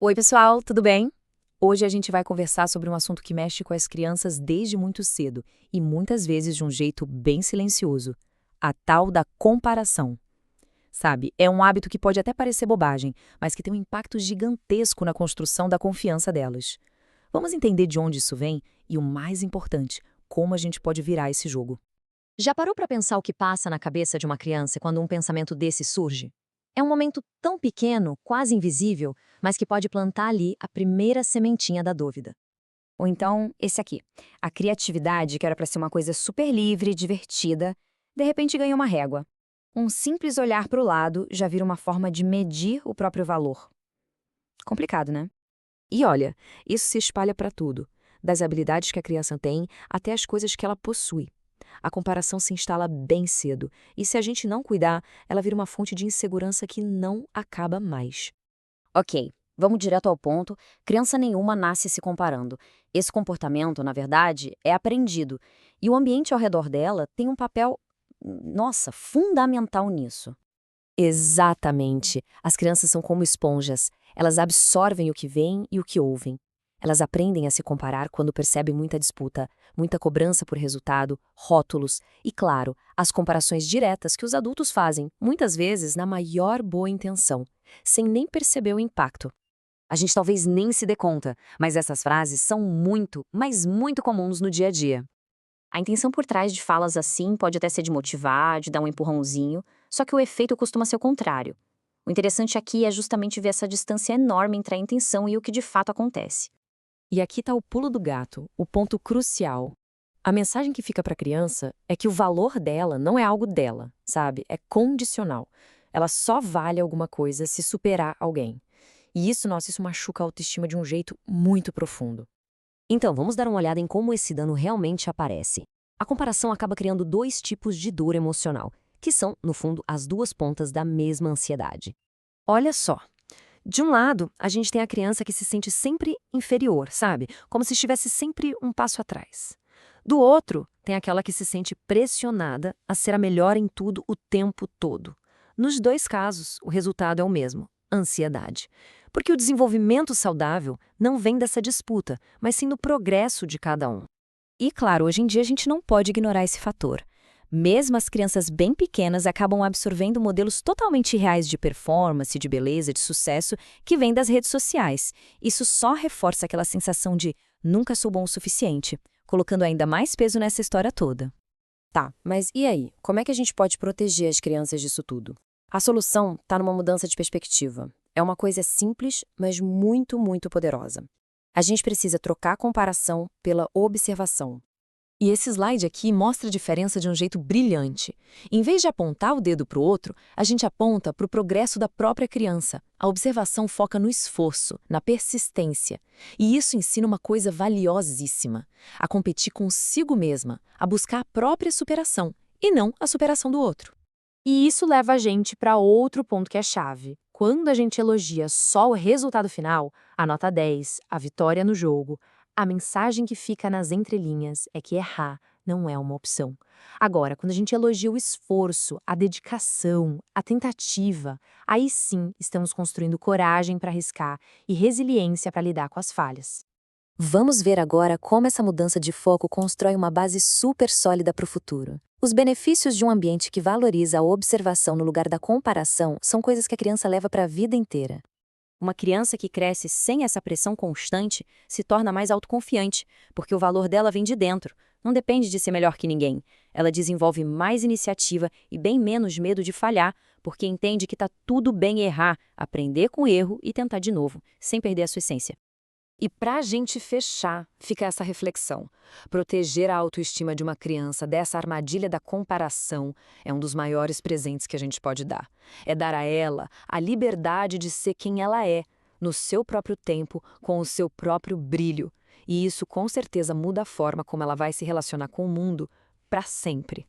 Oi, pessoal, tudo bem? Hoje a gente vai conversar sobre um assunto que mexe com as crianças desde muito cedo e muitas vezes de um jeito bem silencioso: a tal da comparação. Sabe, é um hábito que pode até parecer bobagem, mas que tem um impacto gigantesco na construção da confiança delas. Vamos entender de onde isso vem e, o mais importante, como a gente pode virar esse jogo. Já parou para pensar o que passa na cabeça de uma criança quando um pensamento desse surge? É um momento tão pequeno, quase invisível, mas que pode plantar ali a primeira sementinha da dúvida. Ou então, esse aqui. A criatividade, que era para ser uma coisa super livre e divertida, de repente ganha uma régua. Um simples olhar para o lado já vira uma forma de medir o próprio valor. Complicado, né? E olha, isso se espalha para tudo, das habilidades que a criança tem até as coisas que ela possui. A comparação se instala bem cedo, e se a gente não cuidar, ela vira uma fonte de insegurança que não acaba mais. Ok, vamos direto ao ponto. Criança nenhuma nasce se comparando. Esse comportamento, na verdade, é aprendido. E o ambiente ao redor dela tem um papel, nossa, fundamental nisso. Exatamente. As crianças são como esponjas. Elas absorvem o que veem e o que ouvem. Elas aprendem a se comparar quando percebem muita disputa, muita cobrança por resultado, rótulos e, claro, as comparações diretas que os adultos fazem, muitas vezes na maior boa intenção, sem nem perceber o impacto. A gente talvez nem se dê conta, mas essas frases são muito, mas muito comuns no dia a dia. A intenção por trás de falas assim pode até ser de motivar, de dar um empurrãozinho, só que o efeito costuma ser o contrário. O interessante aqui é justamente ver essa distância enorme entre a intenção e o que de fato acontece. E aqui está o pulo do gato, o ponto crucial. A mensagem que fica para a criança é que o valor dela não é algo dela, sabe? É condicional. Ela só vale alguma coisa se superar alguém. E isso, nossa, isso machuca a autoestima de um jeito muito profundo. Então, vamos dar uma olhada em como esse dano realmente aparece. A comparação acaba criando dois tipos de dor emocional, que são, no fundo, as duas pontas da mesma ansiedade. Olha só. De um lado, a gente tem a criança que se sente sempre inferior, sabe? Como se estivesse sempre um passo atrás. Do outro, tem aquela que se sente pressionada a ser a melhor em tudo o tempo todo. Nos dois casos, o resultado é o mesmo: ansiedade. Porque o desenvolvimento saudável não vem dessa disputa, mas sim do progresso de cada um. E claro, hoje em dia a gente não pode ignorar esse fator. Mesmo as crianças bem pequenas acabam absorvendo modelos totalmente reais de performance, de beleza, de sucesso, que vêm das redes sociais. Isso só reforça aquela sensação de nunca sou bom o suficiente, colocando ainda mais peso nessa história toda. Tá, mas e aí? Como é que a gente pode proteger as crianças disso tudo? A solução está numa mudança de perspectiva. É uma coisa simples, mas muito, muito poderosa. A gente precisa trocar a comparação pela observação. E esse slide aqui mostra a diferença de um jeito brilhante. Em vez de apontar o dedo para o outro, a gente aponta para o progresso da própria criança. A observação foca no esforço, na persistência. E isso ensina uma coisa valiosíssima: a competir consigo mesma, a buscar a própria superação, e não a superação do outro. E isso leva a gente para outro ponto que é chave. Quando a gente elogia só o resultado final, a nota 10, a vitória no jogo, a mensagem que fica nas entrelinhas é que errar não é uma opção. Agora, quando a gente elogia o esforço, a dedicação, a tentativa, aí sim estamos construindo coragem para arriscar e resiliência para lidar com as falhas. Vamos ver agora como essa mudança de foco constrói uma base super sólida para o futuro. Os benefícios de um ambiente que valoriza a observação no lugar da comparação são coisas que a criança leva para a vida inteira. Uma criança que cresce sem essa pressão constante se torna mais autoconfiante, porque o valor dela vem de dentro, não depende de ser melhor que ninguém. Ela desenvolve mais iniciativa e bem menos medo de falhar, porque entende que está tudo bem errar, aprender com o erro e tentar de novo, sem perder a sua essência. E para a gente fechar, fica essa reflexão. Proteger a autoestima de uma criança dessa armadilha da comparação é um dos maiores presentes que a gente pode dar. É dar a ela a liberdade de ser quem ela é, no seu próprio tempo, com o seu próprio brilho. E isso com certeza muda a forma como ela vai se relacionar com o mundo para sempre.